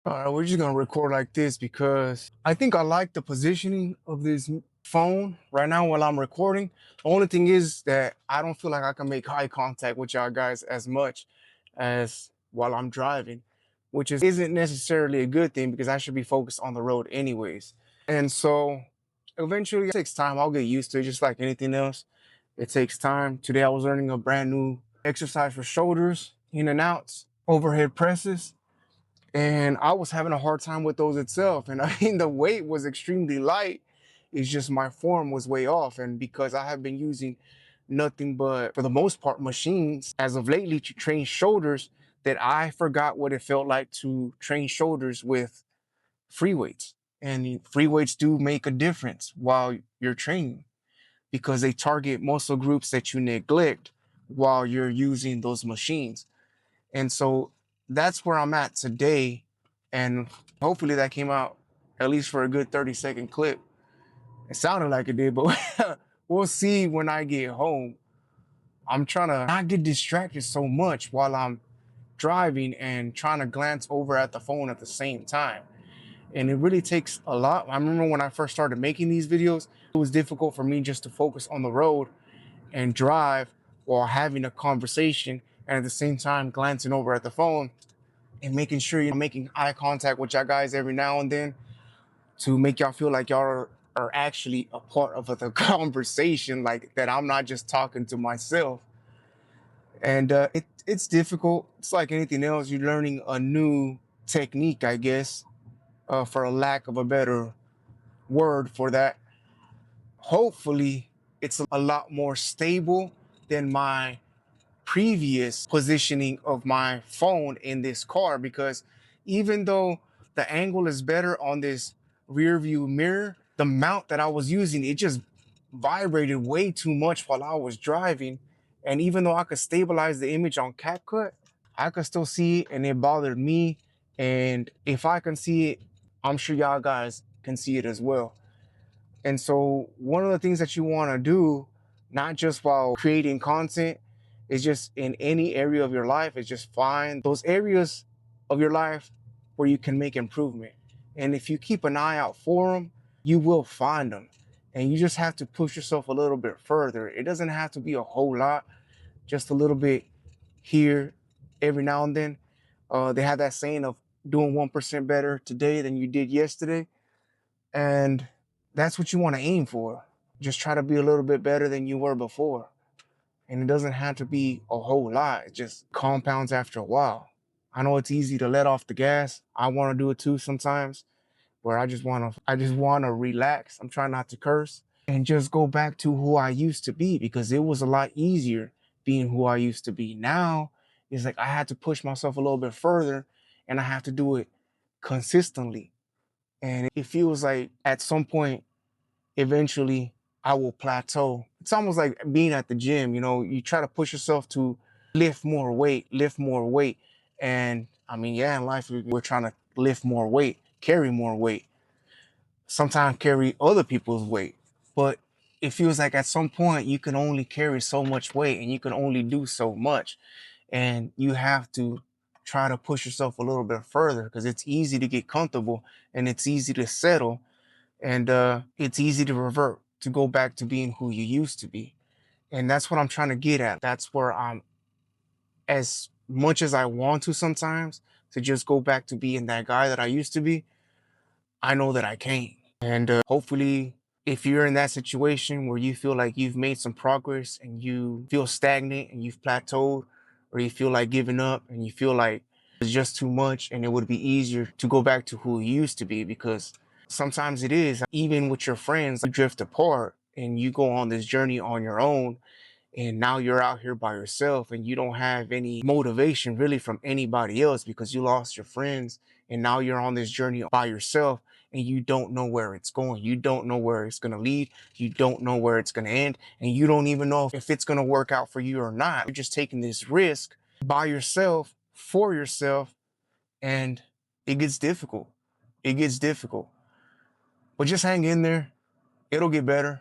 We're just gonna record like this because I think I like the positioning of this phone right now while I'm recording. The only thing is that I don't feel like I can make eye contact with y'all guys as much as while I'm driving, which isn't necessarily a good thing because I should be focused on the road anyways. And so eventually it takes time. I'll get used to it just like anything else. It takes time. Today I was learning a brand new exercise for shoulders, in and outs, overhead presses, and I was having a hard time with those itself. And I mean, the weight was extremely light. It's just my form was way off. And because I have been using nothing but, for the most part, machines as of lately to train shoulders, that I forgot what it felt like to train shoulders with free weights. And free weights do make a difference while you're training because they target muscle groups that you neglect while you're using those machines. And so that's where I'm at today. And hopefully that came out at least for a good 30-second clip. It sounded like it did, but we'll see when I get home. I'm trying to not get distracted so much while I'm driving and trying to glance over at the phone at the same time. And it really takes a lot. I remember when I first started making these videos, it was difficult for me just to focus on the road and drive while having a conversation and at the same time glancing over at the phone and making sure you're making eye contact with y'all guys every now and then to make y'all feel like y'all are actually a part of the conversation, like that I'm not just talking to myself. And it's difficult. It's like anything else. You're learning a new technique, I guess, for a lack of a better word for that. Hopefully, it's a lot more stable than my previous positioning of my phone in this car, because even though the angle is better on this rear view mirror, the mount that I was using, it just vibrated way too much while I was driving. And even though I could stabilize the image on CapCut, I could still see it and it bothered me. And if I can see it, I'm sure y'all guys can see it as well. And so one of the things that you want to do, not just while creating content, is just in any area of your life, is just find those areas of your life where you can make improvement. And if you keep an eye out for them, you will find them. And you just have to push yourself a little bit further. It doesn't have to be a whole lot, just a little bit here every now and then. They have that saying of doing 1% better today than you did yesterday. And that's what you want to aim for. Just try to be a little bit better than you were before. And it doesn't have to be a whole lot. It just compounds after a while. I know it's easy to let off the gas. I want to do it too sometimes, where I just want to relax. I'm trying not to curse and just go back to who I used to be, because it was a lot easier being who I used to be. Now it's like I had to push myself a little bit further and I have to do it consistently. And it feels like at some point, eventually, I will plateau. It's almost like being at the gym. You try to push yourself to lift more weight. And I mean, yeah, in life, we're trying to lift more weight, carry more weight, sometimes carry other people's weight. But it feels like at some point, you can only carry so much weight and you can only do so much. And you have to try to push yourself a little bit further, because it's easy to get comfortable and it's easy to settle, and it's easy to revert, to go back to being who you used to be. And that's what I'm trying to get at. That's where I'm, as much as I want to sometimes, to just go back to being that guy that I used to be, I know that I can't. And hopefully, if you're in that situation where you feel like you've made some progress and you feel stagnant and you've plateaued, or you feel like giving up and you feel like it's just too much and it would be easier to go back to who you used to be, because sometimes it is, even with your friends, you drift apart and you go on this journey on your own, and now you're out here by yourself and you don't have any motivation really from anybody else because you lost your friends, and now you're on this journey by yourself and you don't know where it's going. You don't know where it's going to lead. You don't know where it's going to end, and you don't even know if it's going to work out for you or not. You're just taking this risk by yourself, for yourself, and it gets difficult. It gets difficult. But just hang in there. It'll get better.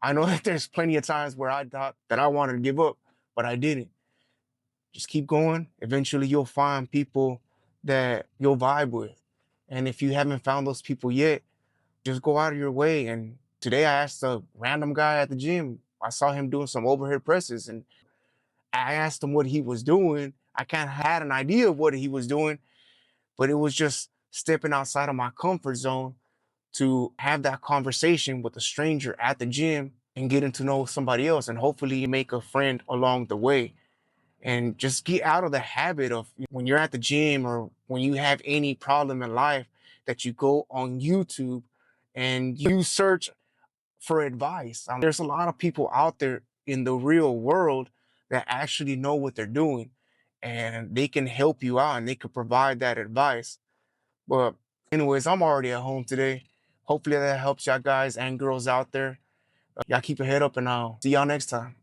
I know that there's plenty of times where I thought that I wanted to give up, but I didn't. Just keep going. Eventually, you'll find people that you'll vibe with. And if you haven't found those people yet, just go out of your way. And today I asked a random guy at the gym, I saw him doing some overhead presses, and I asked him what he was doing. I kind of had an idea of what he was doing, but it was just stepping outside of my comfort zone to have that conversation with a stranger at the gym and getting to know somebody else, and hopefully make a friend along the way. And just get out of the habit of, when you're at the gym or when you have any problem in life, that you go on YouTube and you search for advice. There's a lot of people out there in the real world that actually know what they're doing, and they can help you out and they can provide that advice. But anyways, I'm already at home today. Hopefully that helps y'all guys and girls out there. Y'all keep your head up, and I'll see y'all next time.